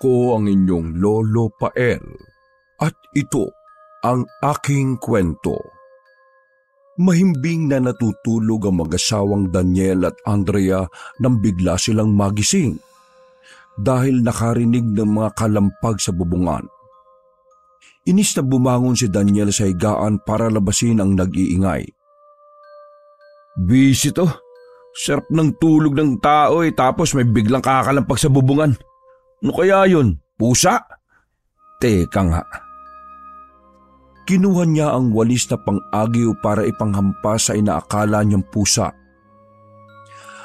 Ako ang inyong Lolo Pael at ito ang aking kwento. Mahimbing na natutulog ang mag-asawang Daniel at Andrea nang bigla silang magising dahil nakarinig ng mga kalampag sa bubungan. Inis na bumangon si Daniel sa higaan para labasin ang nag-iingay. Busy to. Sarap ng tulog ng tao tapos may biglang kakalampag sa bubungan. Ano kaya yun? Pusa? Teka nga. Kinuha niya ang walis na pang-agiw para ipanghampas sa inaakala niyang pusa.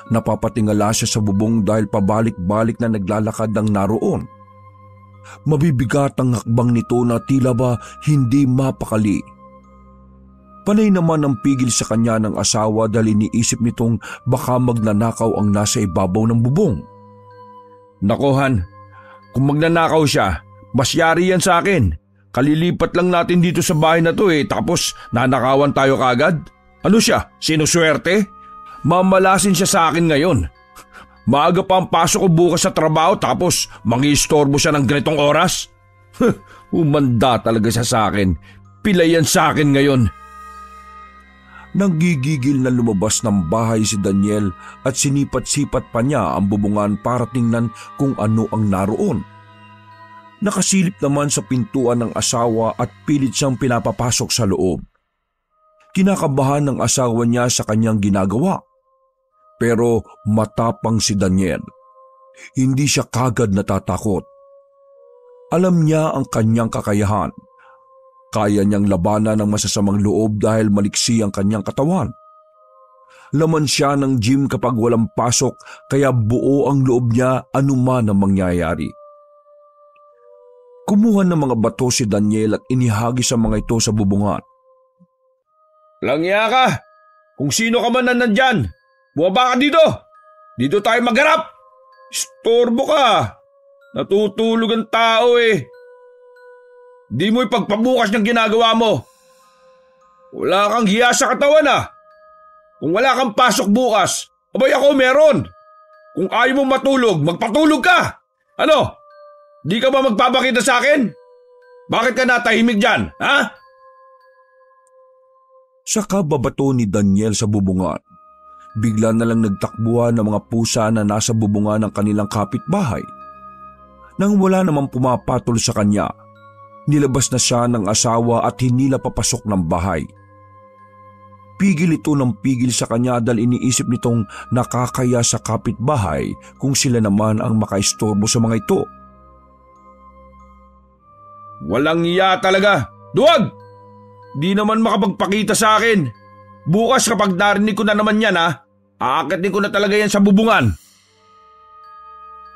Napapatingala siya sa bubong dahil pabalik-balik na naglalakad ang naroon. Mabibigat ang hakbang nito na tila ba hindi mapakali. Panay naman ang pigil sa kanya ng asawa dahil iniisip nitong baka magnanakaw ang nasa ibabaw ng bubong. Nako Han, kung magnanakaw siya, mas yari yan sa akin. Kalilipat lang natin dito sa bahay na to tapos nanakawan tayo kagad. Ano siya, sinuswerte? Mamalasin siya sa akin ngayon. Maaga pa ang pasok ko bukas sa trabaho tapos mangi-istorbo siya ng ganitong oras? Umanda talaga siya sa akin. Pilay yan sa akin ngayon. Nanggigigil na lumabas ng bahay si Daniel at sinipat-sipat pa niya ang bubungan para tingnan kung ano ang naroon. Nakasilip naman sa pintuan ng asawa at pilit siyang pinapapasok sa loob. Kinakabahan ng asawa niya sa kanyang ginagawa. Pero matapang si Daniel. Hindi siya kagad natatakot. Alam niya ang kanyang kakayahan. Kaya niyang labanan ng masasamang loob dahil maliksi ang kanyang katawan. Laman siya ng gym kapag walang pasok kaya buo ang loob niya anuman ang mangyayari. Kumuha ng mga bato si Daniel at inihagis ang mga ito sa bubungan. Langya ka! Kung sino ka man na nandyan, bumaba ka dito! Dito tayo magharap! Istorbo ka! Natutulog ang tao Di mo ipagpabukas ng ginagawa mo. Wala kang hiya sa katawan Kung wala kang pasok bukas, abay ako meron. Kung ayaw mo matulog, magpatulog ka. Ano? Di ka ba magpapakita sa akin? Bakit ka natahimik dyan, ha? Sa kababato ni Daniel sa bubungan, bigla na lang nagtakbuhan ng mga pusa na nasa bubungan ng kanilang kapitbahay. Nang wala namang pumapatol sa kanya, nilabas na siya ng asawa at hinila papasok ng bahay. Pigil ito ng pigil sa kanya dahil iniisip nitong nakakaya sa kapitbahay kung sila naman ang makaistorbo sa mga ito. Walang iya talaga! Duwag! Di naman makapagpakita sa akin. Bukas kapag narinig ko na naman yan aakitin ko na talaga yan sa bubungan.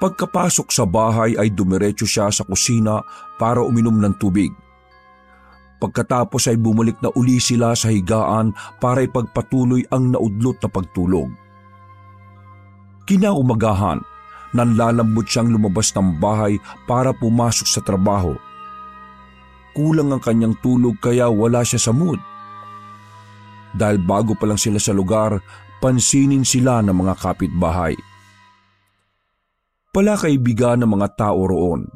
Pagkapasok sa bahay ay dumiretso siya sa kusina para uminom ng tubig. Pagkatapos ay bumalik na uli sila sa higaan para ipagpatuloy ang naudlot na pagtulog. Kinaumagahan, nanlalambot siyang lumabas ng bahay para pumasok sa trabaho. Kulang ang kanyang tulog kaya wala siya sa mood. Dahil bago pa lang sila sa lugar, pansinin sila ng mga kapitbahay. Palakaibigan ng mga tao roon.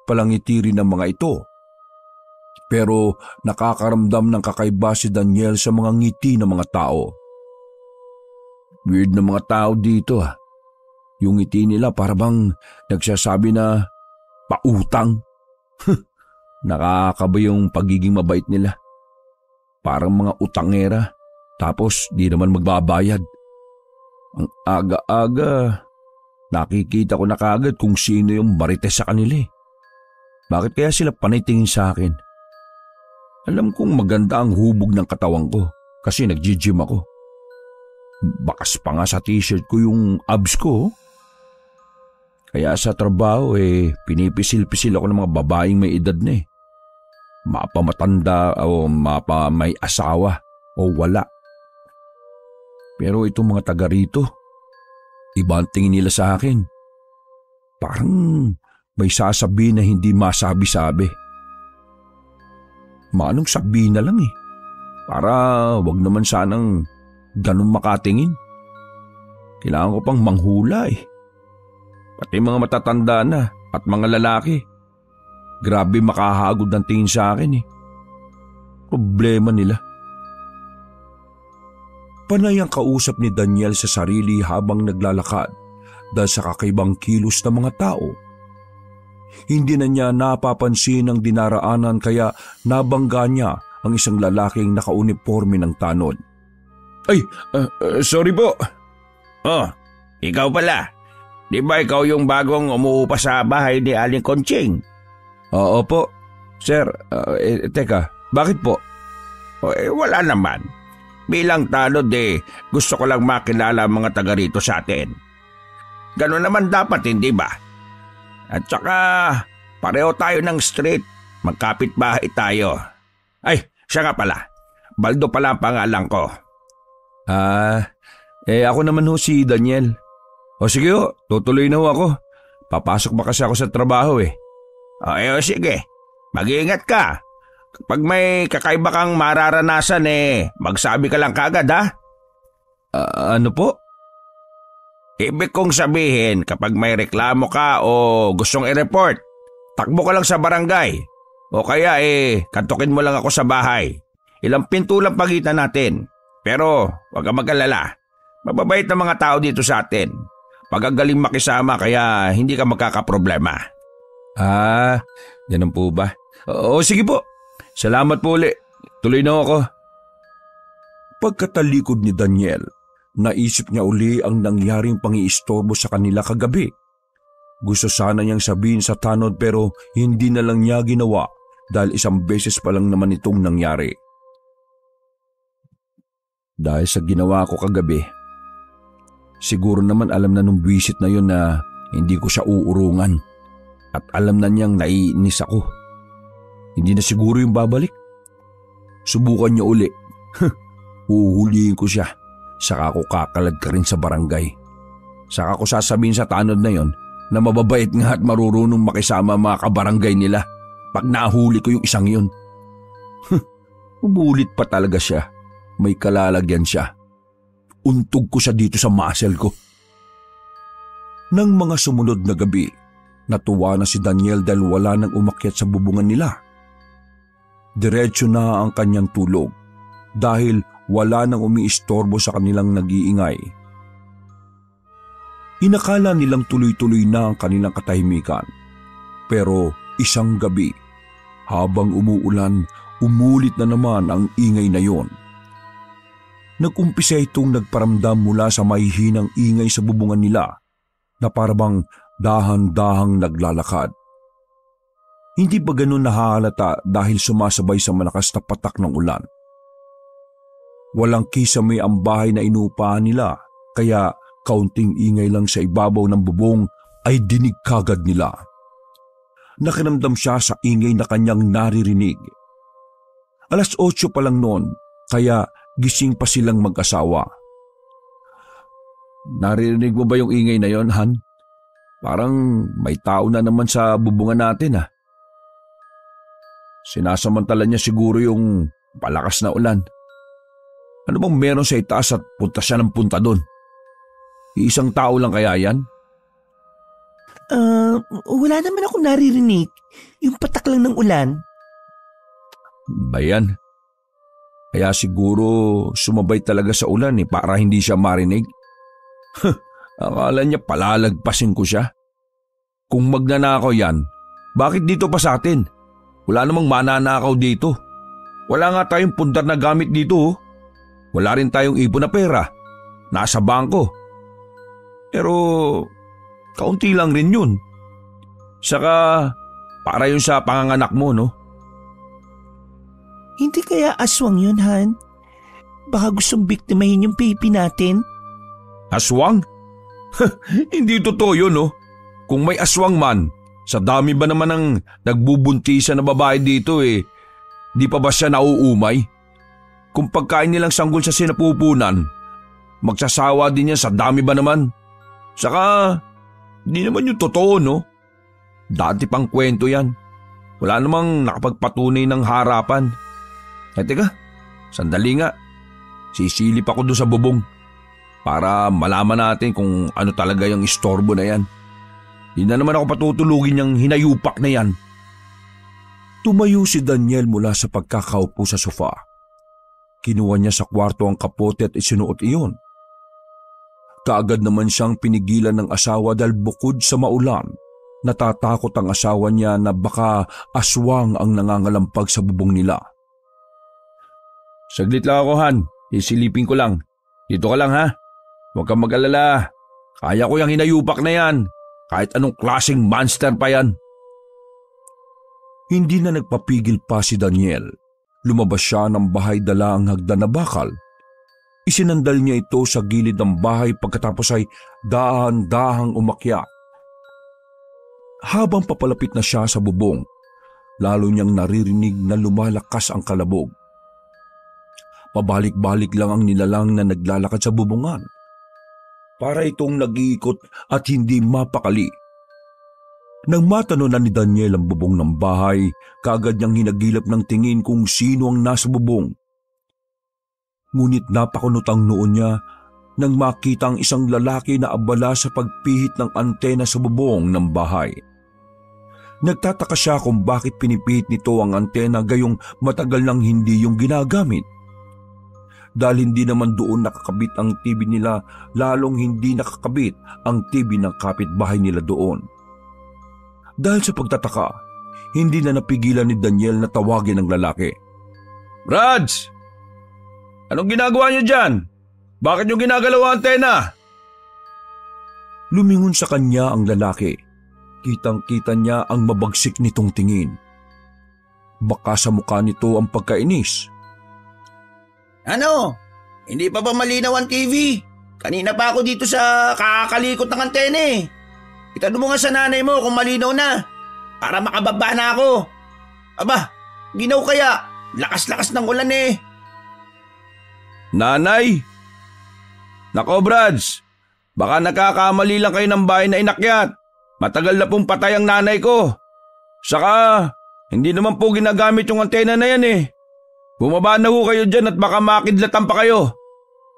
Palangiti rin ng mga ito. Pero nakakaramdam ng kakaiba si Daniel sa mga ngiti ng mga tao. Weird na mga tao dito Yung ngiti nila para bang nagsasabi na pautang. Nakakaba yung pagiging mabait nila. Parang mga utangera tapos di naman magbabayad. Ang aga-aga, nakikita ko na kaagad kung sino yung marites sa kanila Bakit kaya sila panitingin sa akin? Alam kong maganda ang hubog ng katawan ko kasi nag-gym ako. Bakas pa nga sa t-shirt ko yung abs ko. Kaya sa trabaho pinipisil-pisil ako ng mga babaeng may edad na Mapamatanda o may asawa o wala. Pero itong mga taga rito, iba ang tingin nila sa akin. Parang may sasabihin na hindi masabi-sabi. Manong sabihin na lang para wag naman sanang ganun makatingin. Kailangan ko pang manghula Pati mga matatanda na, at mga lalaki. Grabe makahagod ng tingin sa akin eh. Problema nila. Panay ang kausap ni Daniel sa sarili habang naglalakad dahil sa kakaibang kilos ng mga tao. Hindi na niya napapansin ang dinaraanan kaya nabangga niya ang isang lalaking nakauniforme ng tanod. Ay, sorry po. Oh, ikaw pala. Di ba ikaw yung bagong umuupa sa bahay ni Aling Conching? Oo po. Sir, teka, bakit po? Wala naman. Bilang tanod gusto ko lang makilala ang mga taga rito sa atin. Ganun naman dapat, hindi ba? At saka, pareho tayo ng street. Magkapit bahay tayo. Ay, siya nga pala. Baldo pala ang pangalan ko. Ako naman ho si Daniel. O sige ho, tutuloy na ho ako. Papasok ba kasi ako sa trabaho eh. Sige. Mag-iingat ka. Kapag may kakaiba kang mararanasan magsabi ka lang kagad ha? Ano po? Ibig kong sabihin kapag may reklamo ka o gustong i-report, takbo ka lang sa barangay. O kaya kantukin mo lang ako sa bahay. Ilang pinto lang pagitan natin. Pero huwag ka mag-alala. Mababait na mga tao dito sa atin. Pagagaling makisama kaya hindi ka magkakaproblema. Ganun po ba? O sige po. Salamat po ulit. Tuloy na ako. Pagkatalikod ni Daniel, naisip niya uli ang nangyaring pangiistorbo sa kanila kagabi. Gusto sana niyang sabihin sa tanod pero hindi na lang niya ginawa dahil isang beses pa lang naman itong nangyari. Dahil sa ginawa ko kagabi, siguro naman alam na nung visit na yun na hindi ko siya uurungan at alam na niyang naiinis ako. Hindi na siguro yung babalik. Subukan niya uli. Uhulihin ko siya. Saka ako kakalad ka rin sa barangay. Saka ko sasabihin sa tanod na yon na mababait nga at marurunong makisama mga kabarangay nila pag nahuli ko yung isang yun. Ubulit pa talaga siya. May kalalagyan siya. Untog ko siya dito sa muscle ko. Nang mga sumunod na gabi, natuwa na si Daniel dahil wala nang umakyat sa bubungan nila. Diretso na ang kanyang tulog dahil wala nang umiistorbo sa kanilang nag-iingay. Inakala nilang tuloy-tuloy na ang kanilang katahimikan. Pero isang gabi, habang umuulan, umulit na naman ang ingay na yon. Nag-umpisa itong nagparamdam mula sa mahihinang ingay sa bubungan nila na parabang dahan-dahang naglalakad. Hindi ba ganun nahahalata dahil sumasabay sa malakas na patak ng ulan? Walang kisame ang bahay na inuupahan nila kaya kaunting ingay lang sa ibabaw ng bubong ay dinig kagad nila. Nakiramdam siya sa ingay na kanyang naririnig. 8:00 pa lang noon kaya gising pa silang mag-asawa. Naririnig mo ba yung ingay na yon, Han? Parang may tao na naman sa bubungan natin Sinasamantala niya siguro yung palakas na ulan. Ano bang meron sa itaas at punta siya ng punta doon? Isang tao lang kaya yan? Wala naman akong naririnig. Yung patak lang ng ulan. Bayan. Kaya siguro sumabay talaga sa ulan para hindi siya marinig. Akala niya palalagpasin ko siya. Kung magnanakaw yan, bakit dito pa sa atin? Wala namang mananakaw dito. Wala nga tayong pundar na gamit dito. Wala rin tayong ipon na pera. Nasa bangko. Pero kaunti lang rin yun. Saka para yun sa panganganak mo, no? Hindi kaya aswang yun, Han? Baka gustong biktimahin yung baby natin? Aswang? Hindi totoo yun, no? Kung may aswang man, sa dami ba naman ng nagbubuntisan na babae dito di pa ba siya nauumay? Kung pagkain nilang sanggol sa sinapupunan, magsasawa din yan sa dami ba naman? Saka, di naman yung totoo, no? Dati pang kwento yan. Wala namang nakapagpatunay ng harapan. Teka, sandali nga. Sisilip ako doon sa bubong para malaman natin kung ano talaga yung istorbo na yan. Di na naman ako patutulugin niyang hinayupak na yan. Tumayo si Daniel mula sa pagkakaupo sa sofa. Kinuha niya sa kwarto ang kapote at isinuot iyon. Kaagad naman siyang pinigilan ng asawa dahil bukod sa maulan, natatakot ang asawa niya na baka aswang ang nangangalampag sa bubong nila. Saglit lang ako, Han. Isilipin ko lang. Dito ka lang, ha? Huwag kang mag-alala. Kaya ko yung hinayupak na yan. Kahit anong klaseng monster pa yan. Hindi na nagpapigil pa si Daniel. Lumabas siya ng bahay dala ang hagdan na bakal. Isinandal niya ito sa gilid ng bahay pagkatapos ay dahan-dahang umakyat. Habang papalapit na siya sa bubong, lalo niyang naririnig na lumalakas ang kalabog. Pabalik-balik lang ang nilalang na naglalakad sa bubungan. Para itong nag-iikot at hindi mapakali. Nang matano na ni Daniel ang bubong ng bahay, kaagad niyang hinagilap ng tingin kung sino ang nasa bubong. Ngunit napakunot ang noo niya nang makita ang isang lalaki na abala sa pagpihit ng antena sa bubong ng bahay. Nagtataka siya kung bakit pinipihit nito ang antena gayong matagal nang hindi yung ginagamit. Dahil hindi naman doon nakakabit ang TV nila, lalong hindi nakakabit ang TV ng kapitbahay nila doon. Dahil sa pagtataka, hindi na napigilan ni Daniel na tawagin ang lalaki. Brads! Anong ginagawa niyo dyan? Bakit niyo ginagalaw ang antena? Lumingon sa kanya ang lalaki. Kitang-kita niya ang mabagsik nitong tingin. Baka sa mukha nito ang pagkainis. Ano? Hindi pa ba malinaw ang TV? Kanina pa ako dito sa kakakalikot ng antena eh. Itanong mo nga sa nanay mo kung malinaw na para makababa na ako. Aba, ginaw kaya. Lakas-lakas ng ulan eh. Nanay? Nako, Brads. Baka nakakamali lang kayo ng bahay na inakyat. Matagal na pong patay ang nanay ko. Saka, hindi naman po ginagamit yung antena na yan eh. Bumaba na ho kayo dyan at baka makidlatan pa kayo.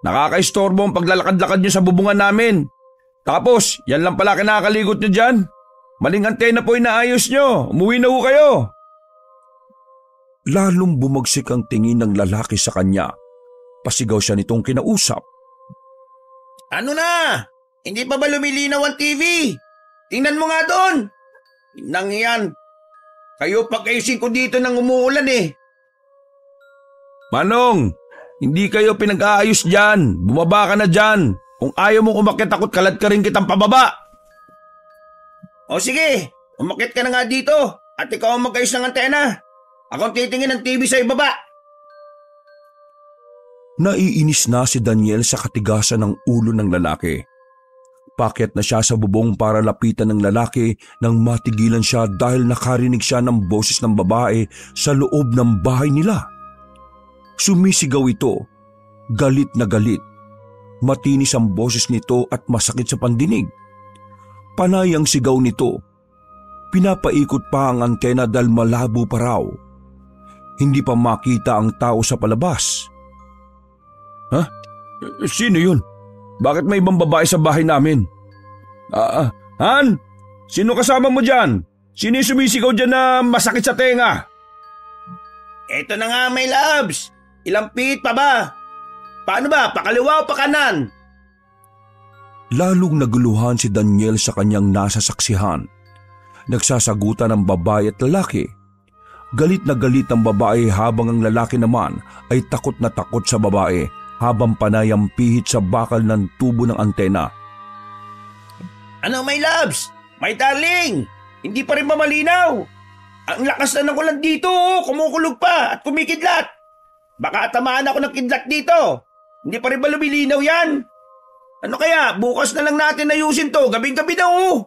Nakakaistorbo ang paglalakad-lakad nyo sa bubungan namin. Tapos, yan lang pala kinakaligot nyo dyan. Maling antena po inaayos nyo. Umuwi na ho kayo. Lalong bumagsik ang tingin ng lalaki sa kanya. Pasigaw siya nitong kinausap. Ano na? Hindi pa ba lumilinaw ang TV? Tingnan mo nga doon. Nang yan. Kayo pag-ayusin ko dito nang umuulan eh. Manong, hindi kayo pinag-aayos dyan. Bumaba ka na dyan. Kung ayaw mong umakyat ako't kalad ka rin kitang pababa. O sige, umakyat ka na nga dito at ikaw ang mag-ayos ng antena. Ako ang titingin ng TV sa ibaba. Naiinis na si Daniel sa katigasan ng ulo ng lalaki. Pakyat na siya sa bubong para lapitan ng lalaki nang matigilan siya dahil nakarinig siya ng boses ng babae sa loob ng bahay nila. Sumisigaw ito, galit na galit. Matinis ang boses nito at masakit sa pandinig. Panay ang sigaw nito. Pinapaikot pa ang antena dahil malabo pa raw. Hindi pa makita ang tao sa palabas. Ha? Sino yun? Bakit may ibang babae sa bahay namin? Han? Sino kasama mo dyan? Sino yung sumisigaw dyan na masakit sa tenga? Eto na nga, my loves. Ilang feet pa ba? Paano ba? Pakaliwa o pakanan? Lalong naguluhan si Daniel sa kanyang nasa saksihan. Nagsasagutan ang babae at lalaki. Galit na galit ang babae habang ang lalaki naman ay takot na takot sa babae habang panay ang pihit sa bakal ng tubo ng antena. Ano, my loves? My darling! Hindi pa rin mamalinaw. Ang lakas na ng ulan dito, kumukulog pa at kumikidlat. Baka tamaan ako ng kidlat dito. Hindi pa rin ba lumilinaw yan? Ano kaya, bukas na lang natin ayusin to, gabing-gabi na oh.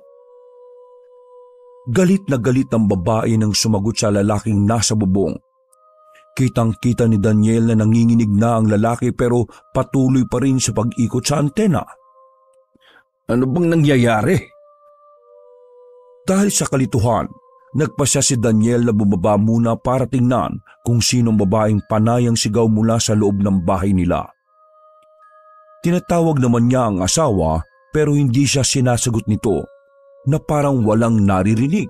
Galit na galit ang babae nang sumagot sa lalaking nasa bubong. Kitang-kita ni Daniel na nanginginig na ang lalaki pero patuloy pa rin sa pag-ikot sa antena. Ano bang nangyayari? Dahil sa kalituhan, nagpasya si Daniel na bumaba muna para tingnan kung sinong babaeng panayang sigaw mula sa loob ng bahay nila. Tinatawag naman niya ang asawa pero hindi siya sinasagot nito. na parang walang naririnig.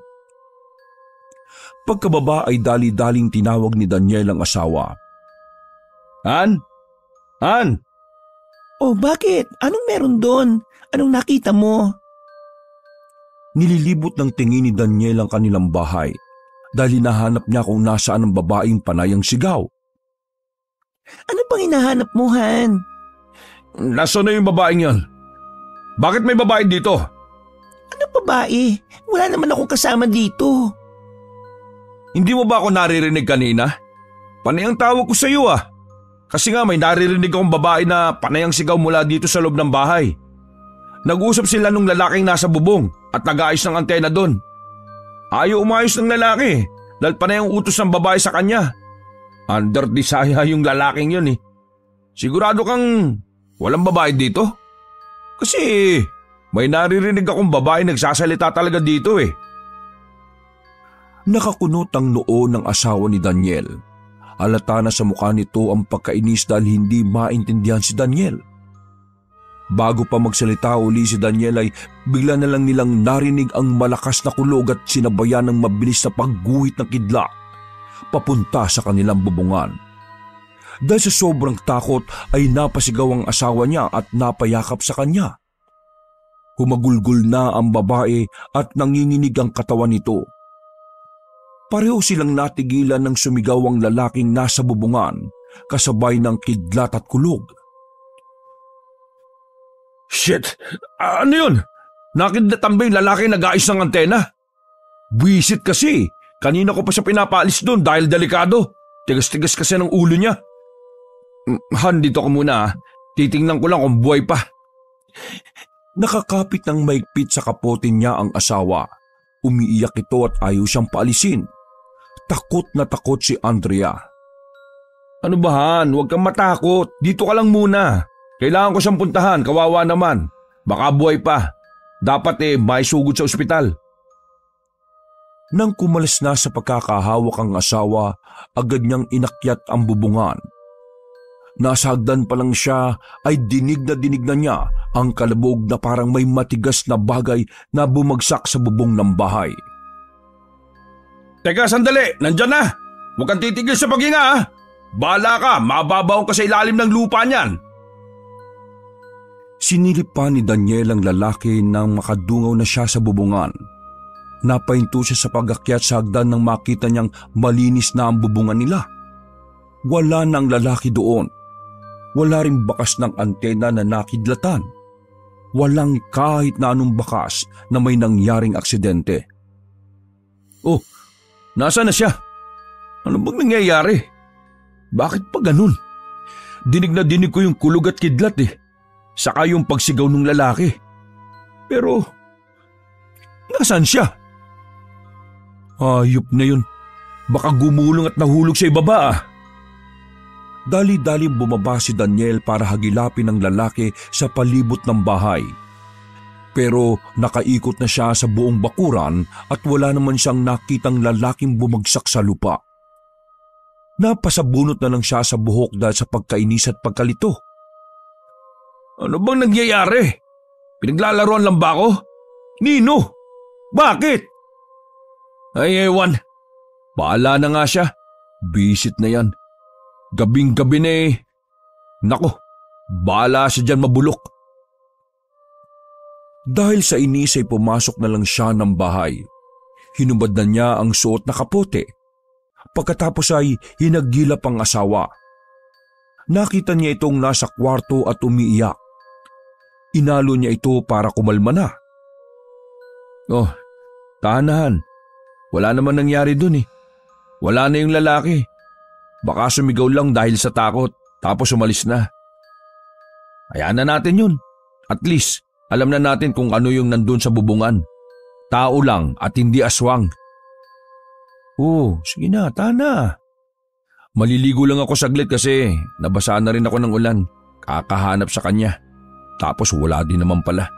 Pagkababa ay dali-daling tinawag ni Daniel ang asawa. Han? Han? Oh, bakit? Anong meron doon? Anong nakita mo? Nililibot ng tingin ni Daniel ang kanilang bahay dahil hinahanap niya kung nasaan ang babaeng panayang sigaw. Ano bang hinahanap mo, Han? Nasaan na yung babaeng yan? Bakit may babae dito? Ano babae? Wala naman akong kasama dito. Hindi mo ba ako naririnig kanina? Panay ang tawag ko sa iyo ah. Kasi nga may naririnig akong babae na panayang sigaw mula dito sa loob ng bahay. Nag-usap sila nung lalaking nasa bubong at nag-aayos ng antena doon. Ayaw umayos ng lalaki dahil panayang utos ng babae sa kanya. Under desire yung lalaking yun eh. Sigurado kang walang babae dito? Kasi may naririnig akong babae nagsasalita talaga dito eh. Nakakunot ang noo ng asawa ni Daniel. Halata na sa mukha nito ang pagkainis dahil hindi maintindihan si Daniel. Bago pa magsalita uli si Daniel ay bigla na lang nilang narinig ang malakas na kulog at sinabayan ng mabilis na pagguhit ng kidlat papunta sa kanilang bubungan. Dahil sa sobrang takot ay napasigaw ang asawa niya at napayakap sa kanya. Humagulgol na ang babae at nanginginig ang katawan nito. Pareho silang natigilan ng sumigaw ang lalaking nasa bubungan kasabay ng kidlat at kulog. Shit! Ano yun? Nakidlatan ba yung lalaki nag-aayos ng antena? Buwisit kasi. Kanina ko pa siya pinapaalis doon dahil delikado. Tigas-tigas kasi ng ulo niya. Han, dito ka muna. Titingnan ko lang kung buhay pa. Nakakapit ng maigpit sa kapote niya ang asawa. Umiiyak ito at ayaw siyang paalisin. Takot na takot si Andrea. Ano ba Han? Huwag kang matakot. Dito ka lang muna. Kailangan ko siyang puntahan. Kawawa naman. Baka buhay pa. Dapat may sugod sa ospital. Nang kumalas na sa pagkakahawak ang asawa, agad niyang inakyat ang bubungan. Nasa hagdan pa lang siya ay dinig na niya ang kalabog na parang may matigas na bagay na bumagsak sa bubong ng bahay. Teka, sandali! Nandyan na! Huwag kang titigil sa paghinga ha! Bahala ka! Mababaon ka sa ilalim ng lupa niyan! Sinilip pa ni Daniel ang lalaki nang makadungaw na siya sa bubungan. Napahinto siya sa pag-akyat sa hagdan nang makita niyang malinis na ang bubungan nila. Wala nang lalaki doon. Wala ring bakas ng antena na nakidlatan. Walang kahit na anong bakas na may nangyaring aksidente. Oh, nasaan na siya? Ano bang nangyayari? Bakit pa ganun? Dinig na dinig ko yung kulog at kidlat eh. Saka yung pagsigaw ng lalaki. Pero, nasaan siya? Ayop na yun. Baka gumulong at nahulog sa ibaba ah. Dali-dali bumaba si Daniel para hagilapin ang lalaki sa palibot ng bahay. Pero nakaikot na siya sa buong bakuran at wala naman siyang nakitang lalaking bumagsak sa lupa. Napasabunot na lang siya sa buhok dahil sa pagkainis at pagkalito. Ano bang nangyayari? Pinaglalaroan lang ba ako? Nino? Bakit? Ay ewan. Bahala na nga siya. Bisit na yan. Gabing-gabi na eh. Nako, bahala siya dyan mabulok. Dahil sa inis ay pumasok na lang siya ng bahay. Hinubad na niya ang suot na kapote. Pagkatapos ay hinagilap ang asawa. Nakita niya itong nasa kwarto at umiiyak. Inalo niya ito para kumalma na. Oh, tahan. Wala naman nangyari dun eh. Wala na yung lalaki. Baka sumigaw lang dahil sa takot tapos umalis na. Hayaan na natin yun. At least, alam na natin kung ano yung nandun sa bubungan. Tao lang at hindi aswang. Oh, sige na, tahan na. Maliligo lang ako saglit kasi nabasa na rin ako ng ulan. Kakahanap sa kanya. Tapos wala din naman pala.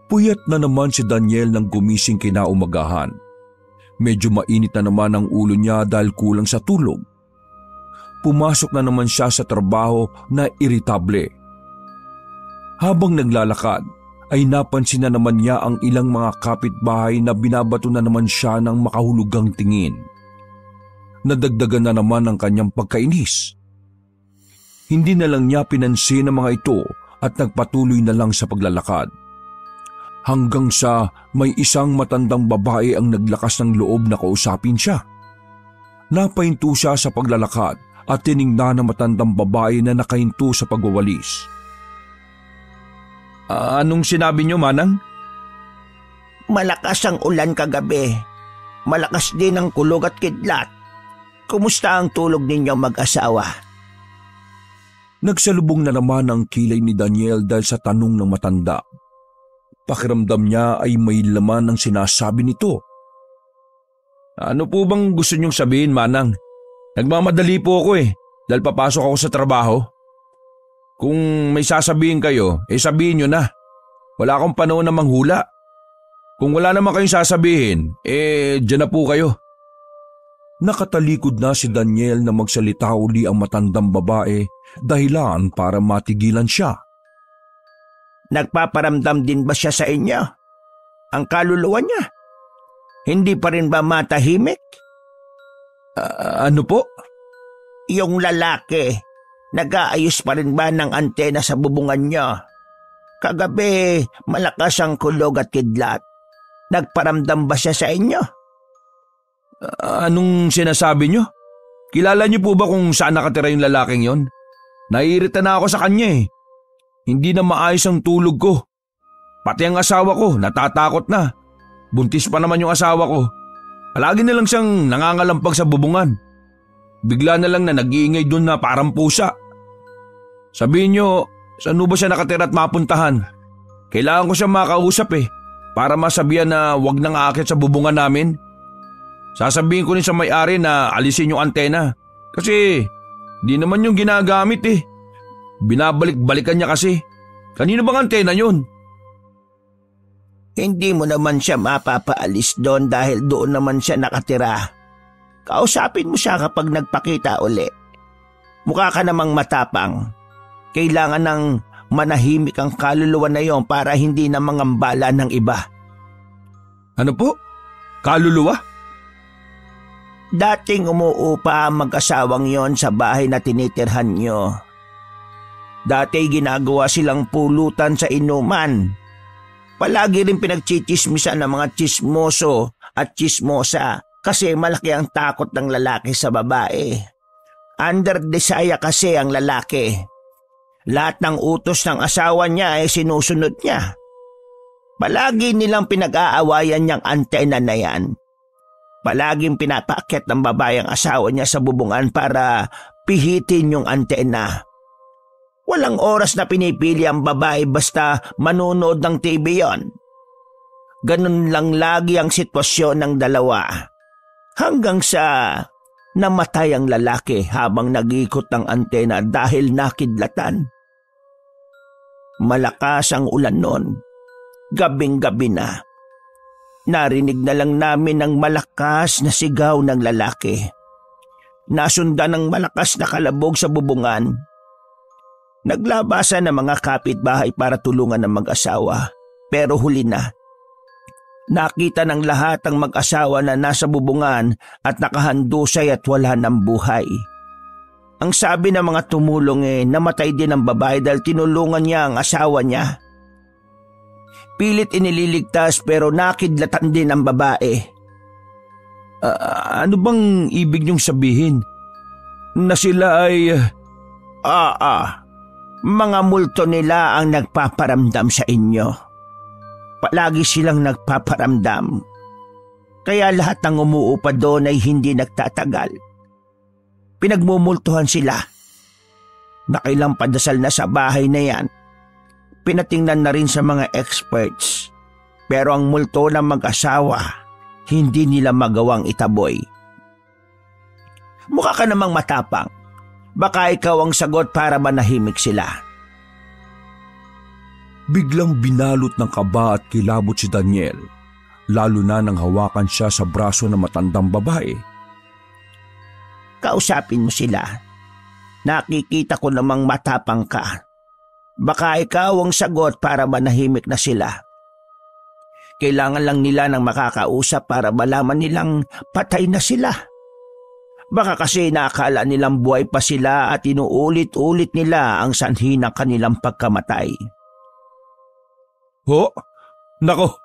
Puyat na naman si Daniel nang gumising kinaumagahan. Medyo mainit na naman ang ulo niya dahil kulang sa tulog. Pumasok na naman siya sa trabaho na iritable. Habang naglalakad ay napansin na naman niya ang ilang mga kapitbahay na binabato na naman siya ng makahulugang tingin. Nadagdagan na naman ang kanyang pagkainis. Hindi na lang niya pinansin ang mga ito at nagpatuloy na lang sa paglalakad. Hanggang sa may isang matandang babae ang naglakas ng loob na kausapin siya. Napahinto siya sa paglalakad at tiningnan ng matandang babae na nakahinto sa pagwawalis. Anong sinabi niyo, Manang? Malakas ang ulan kagabi. Malakas din ang kulog at kidlat. Kumusta ang tulog ninyong mag-asawa? Nagsalubong na naman ang kilay ni Daniel dahil sa tanong ng matanda. Pakiramdam niya ay may laman ang sinasabi nito. Ano po bang gusto niyong sabihin, Manang? Nagmamadali po ako dahil papasok ako sa trabaho. Kung may sasabihin kayo, sabihin niyo na. Wala akong panahon na manghula. Kung wala naman kayong sasabihin, dyan na po kayo. Nakatalikod na si Daniel na magsalita uli ang matandang babae, dahilan para matigilan siya. Nagpaparamdam din ba siya sa inyo? Ang kaluluwa niya? Hindi pa rin ba matahimik? Ano po? Yung lalaki, nag-aayos pa rin ba ng antena sa bubungan niyo? Kagabi, malakas ang kulog at kidlat. Nagparamdam ba siya sa inyo? Anong sinasabi niyo? Kilala niyo po ba kung saan nakatira yung lalaking yon? Naiirita na ako sa kanya Hindi na maayos ang tulog ko. Pati ang asawa ko, natatakot na. Buntis pa naman yung asawa ko. Palagi na lang siyang nangangalampag sa bubungan. Bigla na lang na nag-iingay doon na parang pusa. Sabihin niyo, saan ba siya nakatira at mapuntahan? Kailangan ko siya makausap para masabihan na wag nang aakyat sa bubungan namin. Sasabihin ko rin sa may-ari na alisin yung antena. Kasi di naman yung ginagamit Binabalik-balikan niya kasi. Kanino bang antena yun? Hindi mo naman siya mapapaalis doon dahil doon naman siya nakatira. Kausapin mo siya kapag nagpakita uli. Mukha ka namang matapang. Kailangan ng manahimik ang kaluluwa na yon para hindi na mangambala ng iba. Ano po? Kaluluwa? Dating umuupa ang mag-asawang yon sa bahay na tinitirhan nyo. Dati ginagawa silang pulutan sa inuman. Palagi rin pinagchichismisan ng mga chismoso at chismosa kasi malaki ang takot ng lalaki sa babae. Under desire kasi ang lalaki. Lahat ng utos ng asawa niya ay sinusunod niya. Palagi nilang pinag-aawayan niyang antena na yan. Palaging pinapaakyat ng babae ang asawa niya sa bubungan para pihitin yung antena. Walang oras na pinipili ang babae basta manonood ng TV yon. Ganun lang lagi ang sitwasyon ng dalawa. Hanggang sa namatay ang lalaki habang nag-ikot ng antena dahil nakidlatan. Malakas ang ulan noon. Gabing-gabi na. Narinig na lang namin ang malakas na sigaw ng lalaki. Nasundan ng malakas na kalabog sa bubungan. Naglabasan ng mga kapitbahay para tulungan ng mag-asawa, pero huli na. Nakita ng lahat ang mag-asawa na nasa bubungan at nakahandusay at wala ng buhay. Ang sabi ng mga tumulong namatay din ang babae dahil tinulungan niya ang asawa niya. Pilit inililigtas pero nakidlatan din ang babae. Ano bang ibig niyong sabihin? Na sila ay... Mga multo nila ang nagpaparamdam sa inyo. Palagi silang nagpaparamdam. Kaya lahat ng umuupa doon ay hindi nagtatagal. Pinagmumultuhan sila. Nakailang padasal na sa bahay na yan. Pinatingnan na rin sa mga experts. Pero ang multo ng mag-asawa, hindi nila magawang itaboy. Mukha ka namang matapang. Baka ikaw ang sagot para manahimik sila. Biglang binalot ng kaba at kilabot si Daniel, lalo na nang hawakan siya sa braso ng matandang babae. Kausapin mo sila. Nakikita ko namang matapang ka. Baka ikaw ang sagot para manahimik na sila. Kailangan lang nila ng makakausap para malaman nilang patay na sila. Baka kasi naakala nilang buhay pa sila at inuulit-ulit nila ang sanhi ng kanilang pagkamatay. Ho? Nako,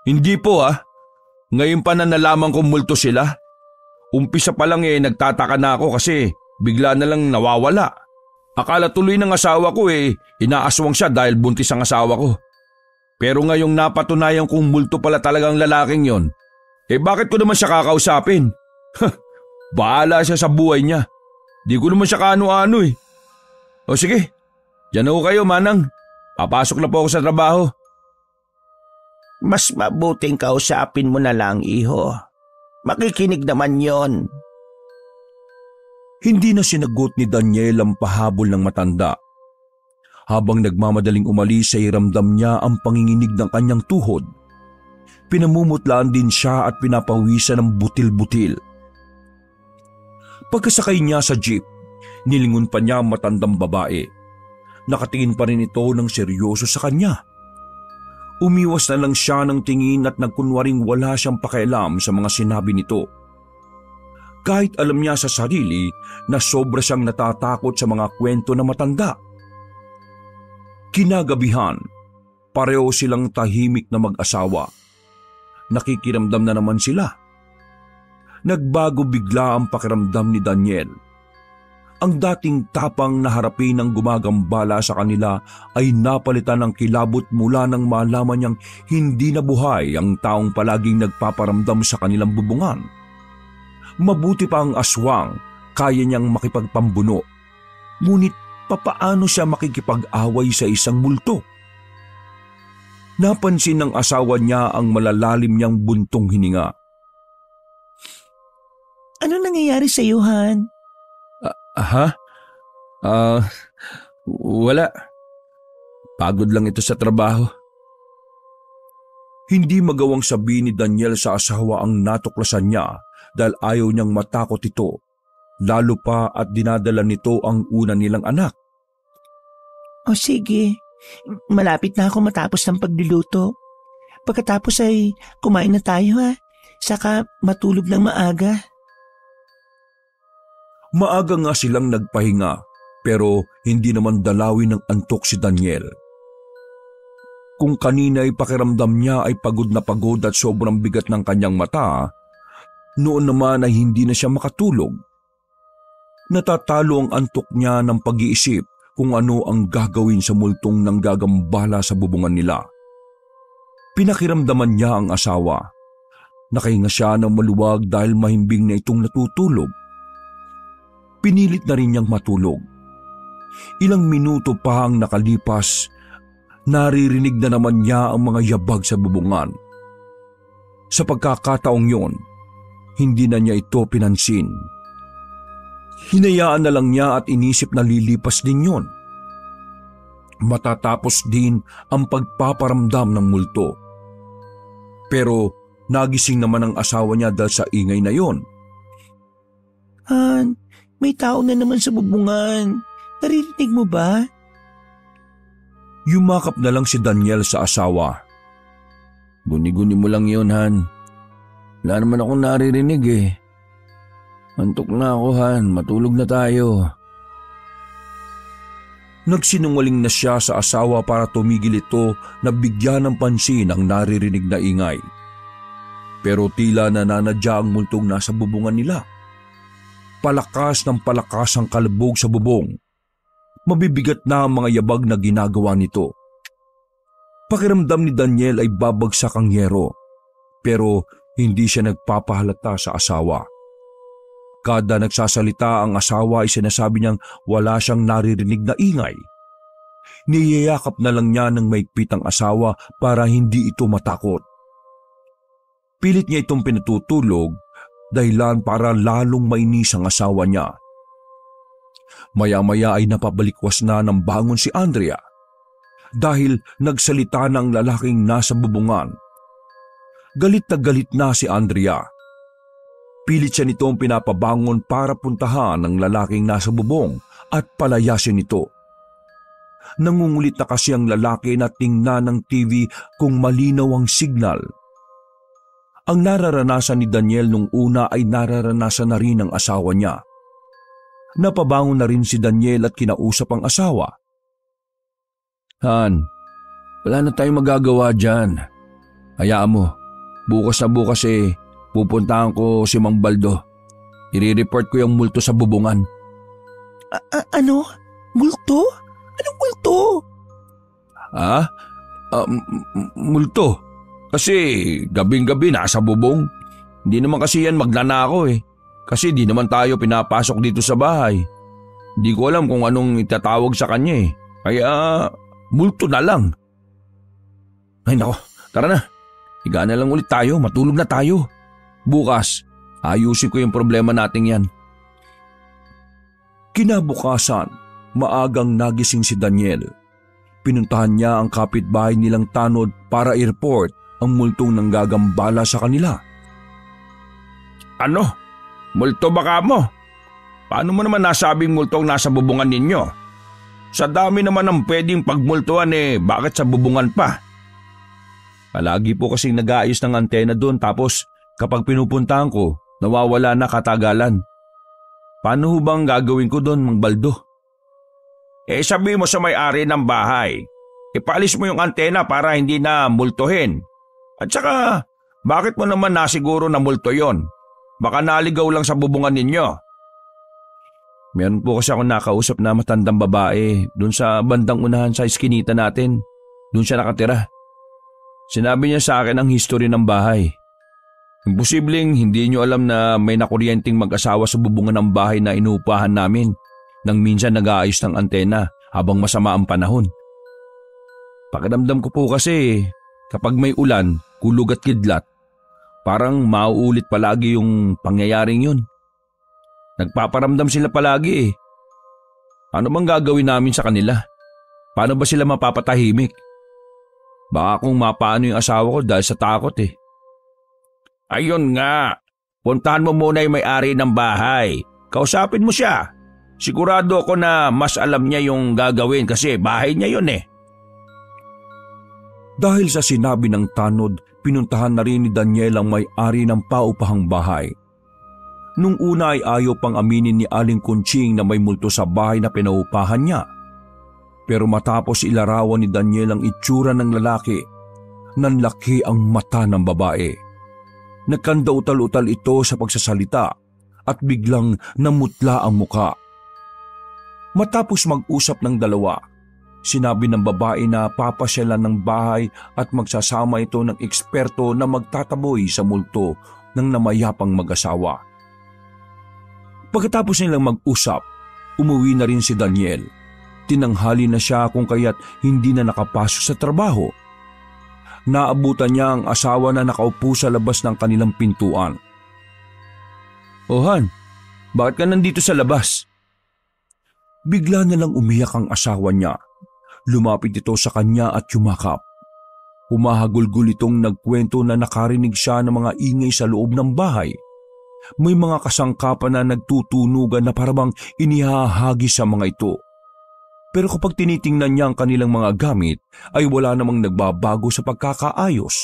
hindi po ah. Ngayon pa na nalaman kong multo sila. Umpisa pa lang nagtataka na ako kasi bigla na lang nawawala. Akala tuloy ng asawa ko inaaswang siya dahil buntis ang asawa ko. Pero ngayong napatunayan kong multo pala talagang lalaking yon, bakit ko naman siya kakausapin? Bahala siya sa buhay niya. Di ko naman siya kaano-ano O sige, dyan ako kayo manang. Papasok na po ako sa trabaho. Mas mabuting kausapin mo na lang, iho. Makikinig naman yon. Hindi na sinagot ni Daniel ang pahabol ng matanda. Habang nagmamadaling umalis ay ramdam niya ang panginginig ng kanyang tuhod. Pinamumutlaan din siya at pinapawisan ng butil-butil. Pagkasakay niya sa jeep, nilingon pa niya ang matandang babae. Nakatingin pa rin ito ng seryoso sa kanya. Umiwas na lang siya ng tingin at nagkunwaring wala siyang pakialam sa mga sinabi nito. Kahit alam niya sa sarili na sobra siyang natatakot sa mga kwento na matanda. Kinagabihan, pareho silang tahimik na mag-asawa. Nakikiramdam na naman sila. Nagbago bigla ang pakiramdam ni Daniel. Ang dating tapang na harapin ng gumagambala sa kanila ay napalitan ng kilabot mula nang malaman niyang hindi na buhay ang taong palaging nagpaparamdam sa kanilang bubungan. Mabuti pa ang aswang, kaya niyang makipagpambuno. Ngunit papaano siya makikipag-away sa isang multo? Napansin ng asawa niya ang malalalim niyang buntong hininga. Ano nangyayari sa iyo, Han? Wala. Pagod lang ito sa trabaho. Hindi magawang sabihin ni Daniel sa asawa ang natuklasan niya dahil ayaw niyang matakot ito, lalo pa at dinadala nito ang una nilang anak. O sige, malapit na ako matapos ng pagluluto. Pagkatapos ay kumain na tayo ha, saka matulog ng maaga. Maaga nga silang nagpahinga pero hindi naman dalawin ng antok si Daniel. Kung kanina ay pakiramdam niya ay pagod na pagod at sobrang bigat ng kanyang mata, noon naman ay hindi na siya makatulog. Natatalo ang antok niya ng pag-iisip kung ano ang gagawin sa multong nanggagambala sa bubungan nila. Pinakiramdaman niya ang asawa. Nakahinga siya ng maluwag dahil mahimbing na itong natutulog. Pinilit na rin niyang matulog. Ilang minuto pa ang nakalipas, naririnig na naman niya ang mga yabag sa bubungan. Sa pagkakataong yon, hindi na niya ito pinansin. Hinayaan na lang niya at inisip na lilipas din yon. Matatapos din ang pagpaparamdam ng multo. Pero nagising naman ang asawa niya dahil sa ingay na yon. Han, may tao na naman sa bubungan. Naririnig mo ba? Yumakap na lang si Daniel sa asawa. Guni-guni mo lang yun, Han. Wala naman akong naririnig Antok na ako, Han. Matulog na tayo. Nagsinungaling na siya sa asawa para tumigil ito na bigyan ng pansin ang naririnig na ingay. Pero tila nananadya ang multong nasa bubungan nila. Palakas ng palakas ang kalabog sa bubong. Mabibigat na ang mga yabag na ginagawa nito. Pakiramdam ni Daniel ay babagsak ang yero, pero hindi siya nagpapahalata sa asawa. Kada nagsasalita ang asawa ay sinasabi niyang wala siyang naririnig na ingay. Niyayakap na lang niya ng maigpit ang asawa para hindi ito matakot. Pilit niya itong pinatutulog, dahilan para lalong mainis ang asawa niya. Maya-maya ay napabalikwas na ng bangon si Andrea dahil nagsalita ng lalaking nasa bubungan. Galit na si Andrea. Pilit siya nitong pinapabangon para puntahan ang lalaking nasa bubong at palayasin ito. Nangungulit na kasi ang lalaki na tingnan ng TV kung malinaw ang signal. Ang nararanasan ni Daniel nung una ay nararanasan na rin ng asawa niya. Napabangon na rin si Daniel at kinausap ang asawa. Han, wala na tayong magagawa dyan. Hayaan mo, bukas na bukas pupuntahan ko si Mang Baldo. I-report ko yung multo sa bubungan. Ano? Multo? Anong multo? Multo? Kasi gabing-gabi nasa bubong. Hindi naman kasi yan magnanakaw Kasi di naman tayo pinapasok dito sa bahay. Hindi ko alam kung anong itatawag sa kanya Kaya multo na lang. Ay nako, tara na. Higa na lang ulit tayo, matulog na tayo. Bukas, ayusin ko yung problema nating yan. Kinabukasan, maagang nagising si Daniel. Pinuntahan niya ang kapitbahay nilang Tanod para i-report ang multong nanggagambala sa kanila. Ano? Multo ba mo? Paano mo naman nasabing multong nasa bubungan ninyo? Sa dami naman ng pwedeng pagmultuan bakit sa bubungan pa? Palagi po kasing nag-aayos ng antena doon tapos kapag pinupuntahan ko, nawawala na katagalan. Paano ho bang gagawin ko doon, Mang Baldo? Sabi mo sa may-ari ng bahay, ipaalis mo yung antena para hindi na multuhin. At saka, bakit mo naman nasiguro na multo yon? Baka naligaw lang sa bubungan ninyo. Meron po kasi ako nakausap na matandang babae doon sa bandang unahan sa iskinita natin. Doon siya nakatira. Sinabi niya sa akin ang history ng bahay. Imposibleng hindi niyo alam na may nakuryenteng mag-asawa sa bubungan ng bahay na inuupahan namin nang minsan nag-aayos ng antena habang masama ang panahon. Pakiramdam ko po kasi kapag may ulan, kulog at kidlat, parang mauulit palagi yung pangyayaring yun. Nagpaparamdam sila palagi Ano bang gagawin namin sa kanila? Paano ba sila mapapatahimik? Baka kung mapaano yung asawa ko dahil sa takot Ayun nga, puntahan mo muna yung may-ari ng bahay. Kausapin mo siya. Sigurado ako na mas alam niya yung gagawin kasi bahay niya yun Dahil sa sinabi ng Tanod, pinuntahan na rin ni Daniel ang may-ari ng paupahang bahay. Nung una ay ayaw pang aminin ni Aling Kunching na may multo sa bahay na pinaupahan niya. Pero matapos ilarawan ni Daniel ang itsura ng lalaki, nanlaki ang mata ng babae. Nagkandautal-utal ito sa pagsasalita at biglang namutla ang muka. Matapos mag-usap ng dalawa, sinabi ng babae na papasyalan ng bahay at magsasama ito ng eksperto na magtataboy sa multo ng namayapang mag-asawa. Pagkatapos nilang mag-usap, umuwi na rin si Daniel. Tinanghali na siya kung kaya't hindi na nakapasok sa trabaho. Naabutan niya ang asawa na nakaupo sa labas ng kanilang pintuan. Han, bakit ka nandito sa labas? Bigla na lang umiyak ang asawa niya. Lumapit ito sa kanya at yumakap. Humahagulgul itong nagkwento na nakarinig siya ng mga ingay sa loob ng bahay. May mga kasangkapan na nagtutunugan na parabang inihahagi sa mga ito. Pero kapag tinitingnan niya ang kanilang mga gamit ay wala namang nagbabago sa pagkakaayos.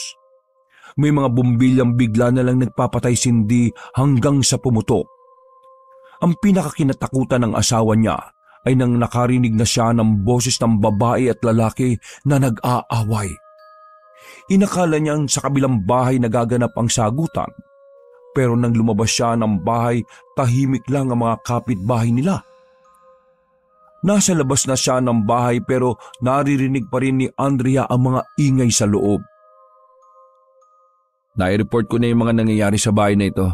May mga bumbilyang bigla na lang nagpapatay-sindi hanggang sa pumutok. Ang pinakakinatakutan ng asawa niya ay nang nakarinig na siya ng boses ng babae at lalaki na nag-aaway. Inakala niyang sa kabilang bahay nagaganap ang sagutan. Pero nang lumabas siya ng bahay, tahimik lang ang mga kapitbahay nila. Nasa labas na siya ng bahay pero naririnig pa rin ni Andrea ang mga ingay sa loob. Nai-report ko na yung mga nangyayari sa bahay na ito.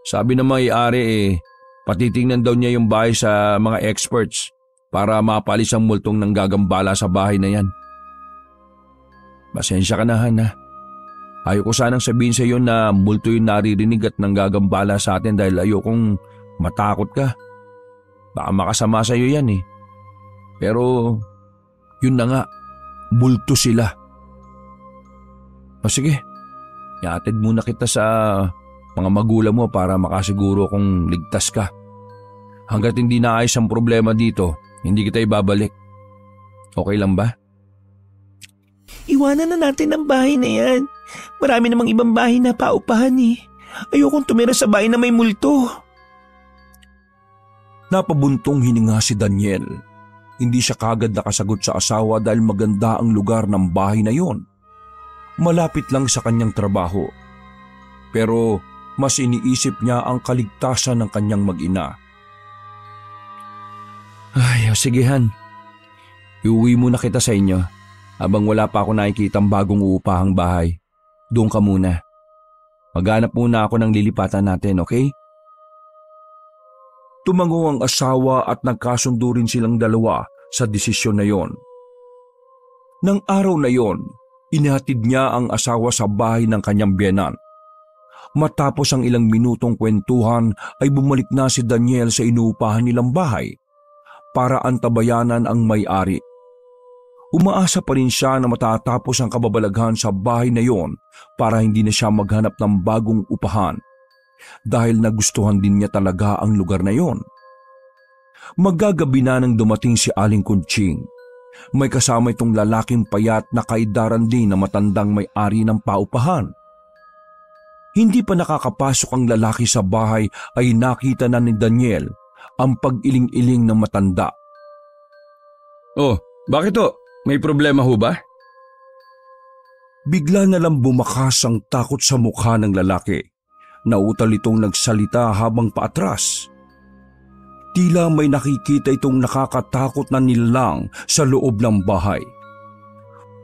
Sabi ng may-ari patitingnan daw niya yung bahay sa mga experts para mapalis ang multong nanggagambala sa bahay na yan. Pasensya ka na, Han. Ayoko sanang sabihin sa iyo na multo yung naririnig at nanggagambala sa atin dahil ayokong matakot ka. Baka makasama sa iyo yan Pero yun na nga, multo sila. O sige, iatid muna kita sa mga magulang mo para makasiguro kung ligtas ka. Hanggat hindi naayos ang problema dito, hindi kita ibabalik. Okay lang ba? Iwanan na natin ang bahay na yan. Marami namang ibang bahay na paupahan eh. Ayokong tumira sa bahay na may multo. Napabuntong hininga si Daniel. Hindi siya kagad nakasagot sa asawa dahil maganda ang lugar ng bahay na yon. Malapit lang sa kanyang trabaho. Pero mas iniisip niya ang kaligtasan ng kanyang mag-ina. Ay, sige Han. Iuwi muna kita sa inyo habang wala pa ako nakikitang bagong uupahang bahay. Doon ka muna. Maghanap muna ako ng lilipatan natin, okay? Tumango ang asawa at nagkasundo rin silang dalawa sa desisyon na yon. Nang araw na yon, inihatid niya ang asawa sa bahay ng kanyang biyenan. Matapos ang ilang minutong kwentuhan ay bumalik na si Daniel sa inuupahan nilang bahay para antabayanan ang may-ari. Umaasa pa rin siya na matatapos ang kababalaghan sa bahay na yon para hindi na siya maghanap ng bagong upahan dahil nagustuhan din niya talaga ang lugar na yon. Magagabi na nang dumating si Aling Kunching. May kasama itong lalaking payat na kaidaran din na matandang may-ari ng paupahan. Hindi pa nakakapasok ang lalaki sa bahay ay nakita na ni Daniel ang pag-iling-iling ng matanda. Oh, bakit to? May problema ho ba? Bigla na lang bumakas ang takot sa mukha ng lalaki. Nautal itong nagsalita habang paatras. Tila may nakikita itong nakakatakot na nilalang sa loob ng bahay.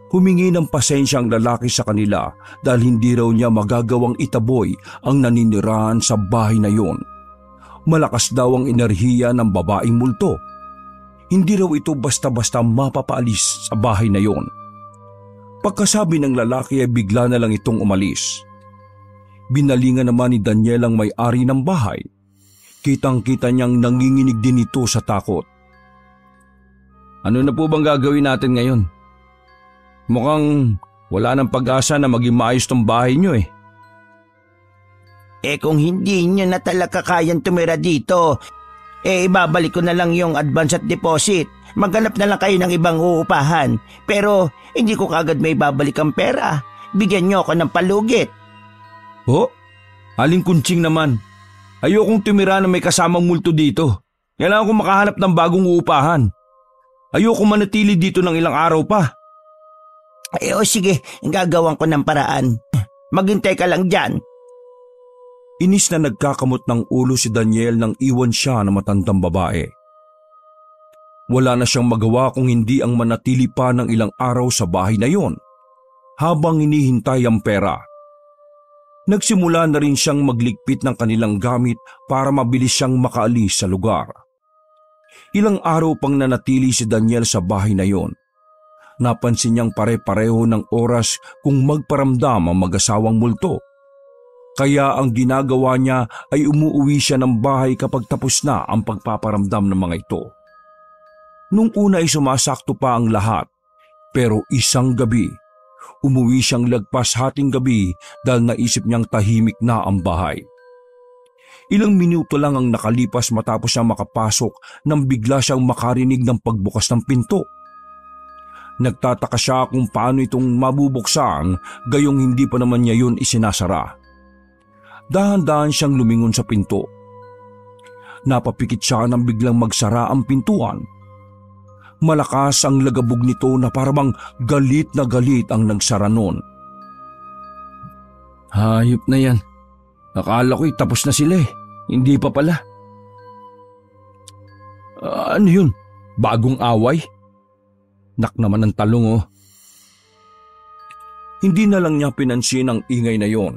Humingi ng pasensya ang lalaki sa kanila dahil hindi raw niya magagawang itaboy ang naninirahan sa bahay na yon. Malakas daw ang enerhiya ng babaeng multo. Hindi raw ito basta-basta mapapaalis sa bahay na yon. Pagkasabi ng lalaki ay bigla na lang itong umalis. Binalingan naman ni Daniel ang may-ari ng bahay. Kitang-kita niyang nanginginig din ito sa takot. Ano na po bang gagawin natin ngayon? Mukhang wala nang pag-asa na maging maayos tong bahay niyo eh. Kung hindi niyo na talaga kayang tumira dito, ibabalik ko na lang yung advance at deposit. Maghanap na lang kayo ng ibang uupahan. Pero hindi ko kagad may babalik ang pera. Bigyan niyo ako ng palugit. Oh, Aling Kunching naman. Ayokong tumira na may kasamang multo dito. Kailangan ko makahanap ng bagong uupahan. Ayoko manatili dito ng ilang araw pa. Sige, gagawan ko ng paraan. Maghintay ka lang dyan. Inis na nagkakamot ng ulo si Daniel nang iwan siya ng matandang babae. Wala na siyang magawa kung hindi ang manatili pa ng ilang araw sa bahay na yon habang hinihintay ang pera. Nagsimula na rin siyang magligpit ng kanilang gamit para mabilis siyang makaalis sa lugar. Ilang araw pang nanatili si Daniel sa bahay na yon. Napansin niyang pare-pareho ng oras kung magparamdam ang mag-asawang multo. Kaya ang ginagawa niya ay umuuwi siya ng bahay kapag tapos na ang pagpaparamdam ng mga ito. Nung una ay sumasakto pa ang lahat, pero isang gabi, umuwi siyang lagpas hating gabi dahil naisip niyang tahimik na ang bahay. Ilang minuto lang ang nakalipas matapos siyang makapasok nang bigla siyang makarinig ng pagbukas ng pinto. Nagtataka siya kung paano itong mabubuksan gayong hindi pa naman niya yun isinasara. Dahan-dahan siyang lumingon sa pinto. Napapikit siya nang biglang magsara ang pintuan. Malakas ang lagabog nito na parang galit na galit ang nagsara nun. Hayop na yan. Akala ko'y tapos na sila eh. Hindi pa pala. Ano yun? Bagong away? Nak naman ang talong oh. Hindi na lang niya pinansin ang ingay na yon.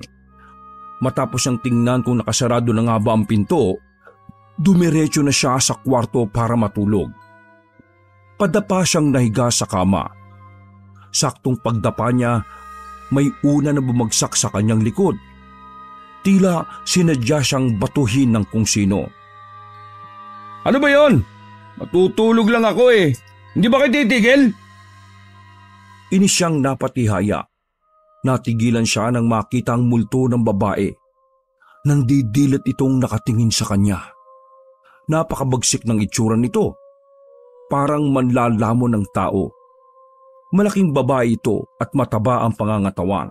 Matapos siyang tingnan kung nakasarado na nga ba ang pinto, dumiretso na siya sa kwarto para matulog. Padapa siyang nahiga sa kama. Saktong pagdapa niya, may una na bumagsak sa kanyang likod. Tila sinadya siyang batuhin ng kung sino. Ano ba yon? Matutulog lang ako eh. Hindi ba kayo titigil? Inis siyang napatihaya. Natigilan siya nang makita ang multo ng babae. Nandidilat itong nakatingin sa kanya. Napakabagsik ng itsura nito. Parang manlalamon ng tao. Malaking babae ito at mataba ang pangangatawan.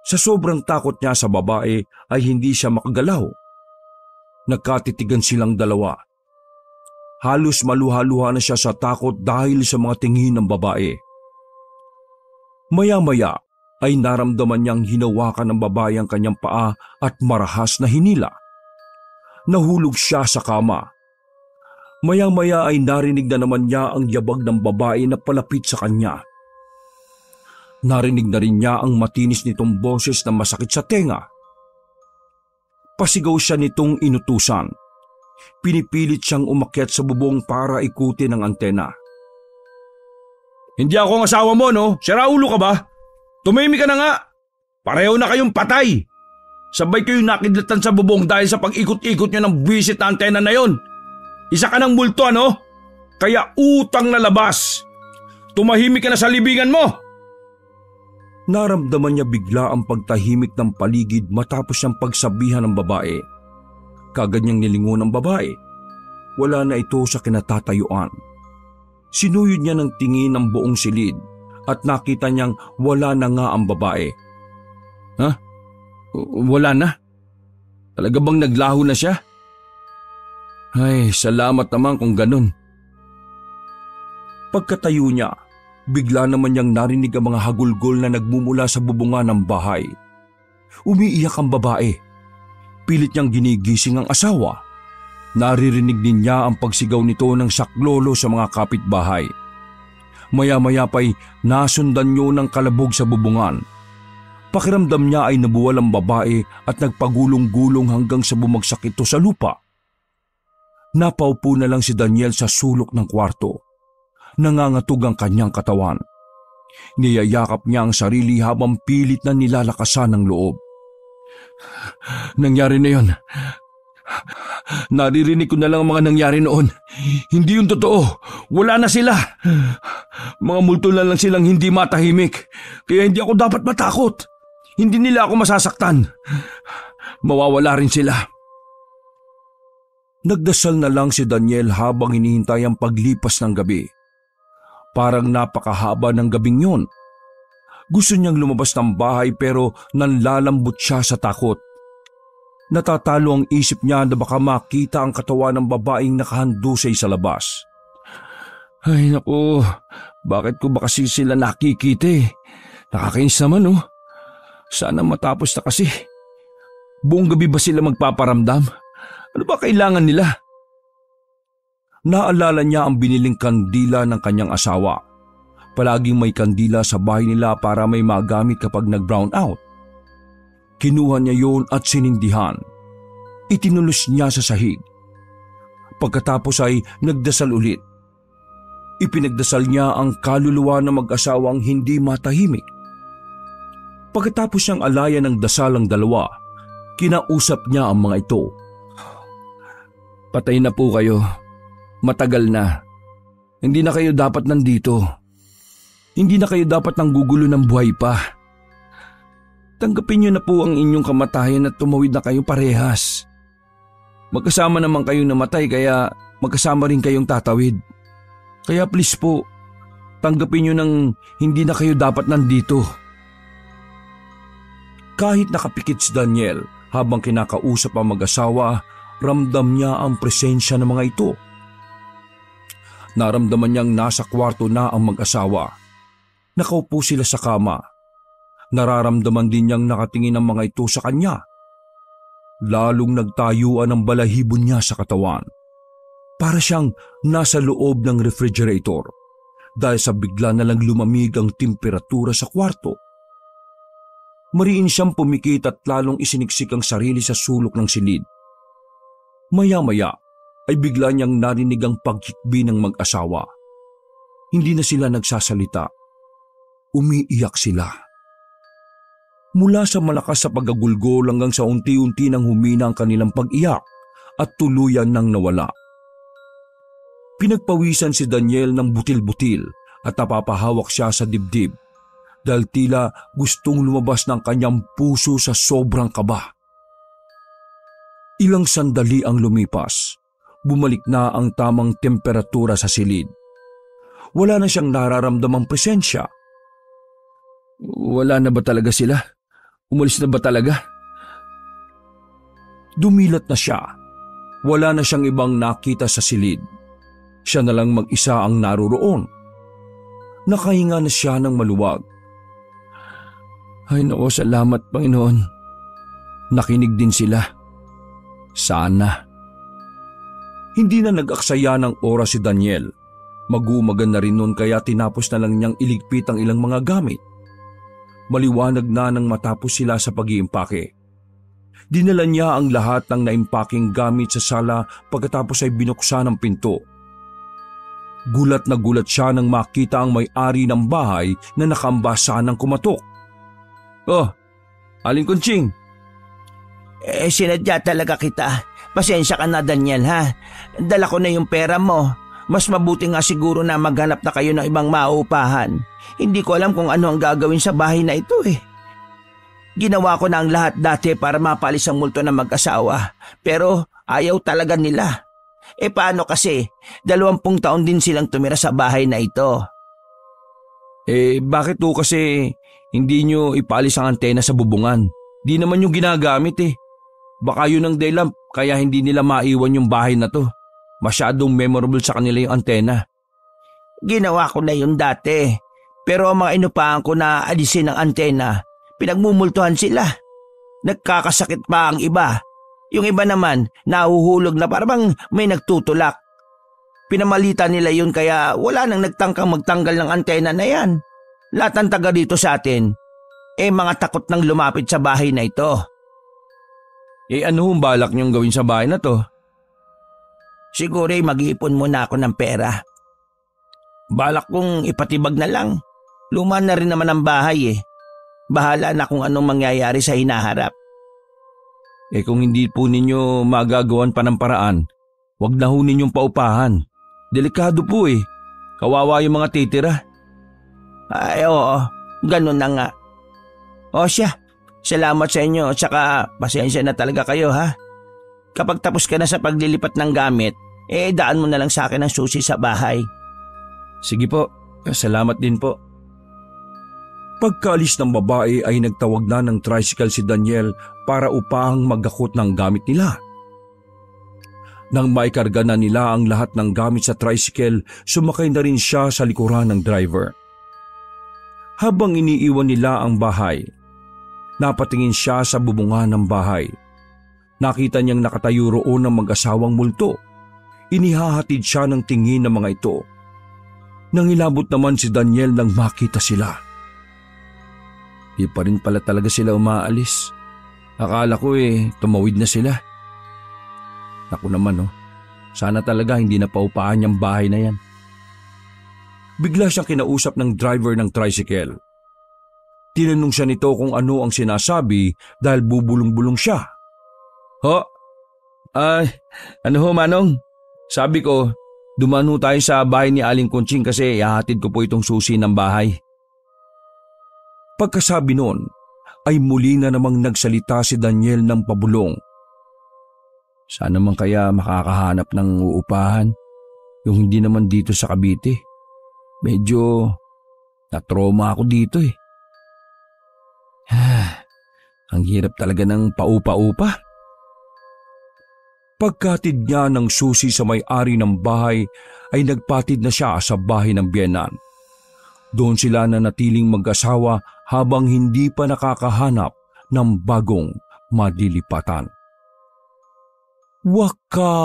Sa sobrang takot niya sa babae ay hindi siya makagalaw. Nagkatitigan silang dalawa. Halos maluha-luha na siya sa takot dahil sa mga tingin ng babae. Maya-maya ay naramdaman niyang hinawakan ng babae ang kanyang paa at marahas na hinila. Nahulog siya sa kama. Maya-maya ay narinig na naman niya ang yabag ng babae na palapit sa kanya. Narinig na rin niya ang matinis nitong boses na masakit sa tenga. Pasigaw siya nitong inutusan. Pinipilit siyang umakyat sa bubong para ikutin ang antena. Hindi ako ang asawa mo, no? Siraulo ka ba? Tumimik ka na nga. Pareho na kayong patay. Sabay kayong nakidlatan sa bubong dahil sa pag-ikot-ikot nyo ng buwisit na antena na yon. Isa ka ng multo, ano? Kaya utang na labas. Tumahimik ka na sa libingan mo. Naramdaman niya bigla ang pagtahimik ng paligid matapos niyang pagsabihan ng babae. Kagad niyang nilingon ang babae. Wala na ito sa kinatatayuan. Sinuyod niya ng tingin ng buong silid at nakita niyang wala na nga ang babae. Ha? Wala na? Talaga bang naglaho na siya? Ay, salamat naman kung ganun. Pagkatayo niya, bigla naman niyang narinig ang mga hagulgol na nagmumula sa bubungan ng bahay. Umiiyak ang babae. Pilit niyang ginigising ang asawa. Naririnig din niya ang pagsigaw nito ng saklolo sa mga kapitbahay. Maya-maya pa'y nasundan niyo ng kalabog sa bubungan. Pakiramdam niya ay nabuwal ang babae at nagpagulong-gulong hanggang sa bumagsak ito sa lupa. Napaupo na lang si Daniel sa sulok ng kwarto. Nangangatog ang kanyang katawan. Niyayakap niya ang sarili habang pilit na nilalakasan ng loob. Nangyari na yun. Naririnig ko na lang ang mga nangyari noon. Hindi yun totoo. Wala na sila. Mga multo na lang silang hindi matahimik. Kaya hindi ako dapat matakot. Hindi nila ako masasaktan. Mawawala rin sila. Nagdasal na lang si Daniel habang hinihintay ang paglipas ng gabi. Parang napakahaba ng gabing yun. Gusto niyang lumabas ng bahay pero nanlalambot siya sa takot. Natatalo ang isip niya na baka makita ang katawan ng babaeng nakahandusay sa labas. Ay naku, bakit ko ba kasi sila nakikita eh? Nakakainis naman oh. Sana matapos na kasi. Buong gabi ba sila magpaparamdam? Ano ba kailangan nila? Naalala niya ang biniling kandila ng kanyang asawa. Palaging may kandila sa bahay nila para may magamit kapag nag-brown out. Kinuha niya yun at sinindihan. Itinulos niya sa sahig. Pagkatapos ay nagdasal ulit. Ipinagdasal niya ang kaluluwa ng mag-asawang hindi matahimik. Pagkatapos niyang alayan ng dasal ang dalawa, kinausap niya ang mga ito. Patay na po kayo. Matagal na. Hindi na kayo dapat nandito. Hindi na kayo dapat nanggugulo ng buhay pa. Tanggapin niyo na po ang inyong kamatayan at tumawid na kayong parehas. Magkasama naman kayong namatay kaya magkasama rin kayong tatawid. Kaya please po, tanggapin niyo nang hindi na kayo dapat nandito. Kahit nakapikit si Daniel habang kinakausap ang mag-asawa, ramdam niya ang presensya ng mga ito. Naramdaman niyang nasa kwarto na ang mag-asawa. Nakaupo sila sa kama. Nararamdaman din niyang nakatingin ang mga ito sa kanya. Lalong nagtayuan ang balahibo niya sa katawan. Para siyang nasa loob ng refrigerator dahil sa bigla na lang lumamig ang temperatura sa kwarto. Mariin siyang pumikit at lalong isiniksik ang sarili sa sulok ng silid. Maya-maya ay bigla niyang narinig ang paghikbi ng mag-asawa. Hindi na sila nagsasalita. Umiiyak sila. Mula sa malakas sa pagagulgol hanggang sa unti-unti nang humina ang kanilang pag-iyak at tuluyan nang nawala. Pinagpawisan si Daniel ng butil-butil at napapahawak siya sa dibdib dahil tila gustong lumabas ng kanyang puso sa sobrang kaba. Ilang sandali ang lumipas. Bumalik na ang tamang temperatura sa silid. wala na siyang nararamdamang presensya. Wala na ba talaga sila? Umalis na ba talaga? Dumilat na siya. Wala na siyang ibang nakita sa silid. Siya na lang mag-isa ang naroroon. Nakahinga na siya ng maluwag. Ay nako, salamat Panginoon. Nakinig din sila. Sana. Hindi na nag-aksaya ng oras si Daniel. Magumagan na rin noon kaya tinapos na lang niyang iligpit ang ilang mga gamit. Maliwanag na nang matapos sila sa pag-iimpake. Dinala niya ang lahat ng naimpaking gamit sa sala pagkatapos ay binuksan ang pinto. Gulat na gulat siya nang makita ang may-ari ng bahay na nakambasa ng kumatok. Oh, Aling Kunching. Sinadya talaga kita. Pasensya ka na Daniel ha. Dala ko na yung pera mo. Mas mabuti nga siguro na maghanap na kayo ng ibang maupahan. Hindi ko alam kung ano ang gagawin sa bahay na ito eh. Ginawa ko na ang lahat dati para mapalis ang multo ng mag-asawa. Pero ayaw talaga nila. Paano kasi? 20 taon din silang tumira sa bahay na ito. Bakit to kasi hindi nyo ipalis ang antena sa bubungan? Di naman yung ginagamit eh. Baka yun ang dahilan kaya hindi nila maiwan yung bahay na to. Masyadong memorable sa kanila yung antena. Ginawa ko na yun dati. Pero ang mga inupahan ko na alisin ang antena, pinagmumultuhan sila. Nagkakasakit pa ang iba. Yung iba naman, nahuhulog na parang may nagtutulak. Pinamalitan nila yun kaya wala nang nagtangkang magtanggal ng antena na yan. Lahat ng taga dito sa atin, mga takot nang lumapit sa bahay na ito. Ano ang balak niyong gawin sa bahay na to? Siguro mag-iipon muna ako ng pera. Balak kong ipatibag na lang. Luma na rin naman ang bahay eh. Bahala na kung anong mangyayari sa hinaharap. Kung hindi po ninyo magagawan pa ng paraan, wag na ho ninyong paupahan. Delikado po eh. Kawawa yung mga titira. Ay oo, ganun na nga. O siya, salamat sa inyo at saka pasensya na talaga kayo ha. Kapag tapos ka na sa paglilipat ng gamit, daan mo na lang sa akin ang susi sa bahay. Sige po, salamat din po. Pagkaalis ng babae ay nagtawag na ng tricycle si Daniel para upang magakot ng gamit nila. Nang maikarga na nila ang lahat ng gamit sa tricycle, sumakay na rin siya sa likuran ng driver. Habang iniiwan nila ang bahay, napatingin siya sa bubungan ng bahay. Nakita niyang nakatayo roon ng mag-asawang multo. Inihahatid siya ng tingin ng mga ito. Nangilabot naman si Daniel nang makita sila. Di pa rin pala talaga sila umaalis. Akala ko tumawid na sila. Naku naman sana talaga hindi na paupahan yung bahay na yan. Bigla siyang kinausap ng driver ng tricycle. Tinanong siya nito kung ano ang sinasabi dahil bubulong-bulong siya. Ano ho Manong? Sabi ko, dumaan ho tayo sa bahay ni Aling Kunching kasi ihahatid ko po itong susi ng bahay. Pagkasabi noon, ay muli na namang nagsalita si Daniel ng pabulong. Sana man kaya makakahanap ng uupahan, yung hindi naman dito sa Cavite. Medyo na-trauma ako dito eh. Ang hirap talaga ng paupa-upa. Pagkatid niya ng susi sa may-ari ng bahay ay nagpatid na siya sa bahay ng biyenan. Doon sila nanatiling mag-asawa habang hindi pa nakakahanap ng bagong madilipatan. Wakas!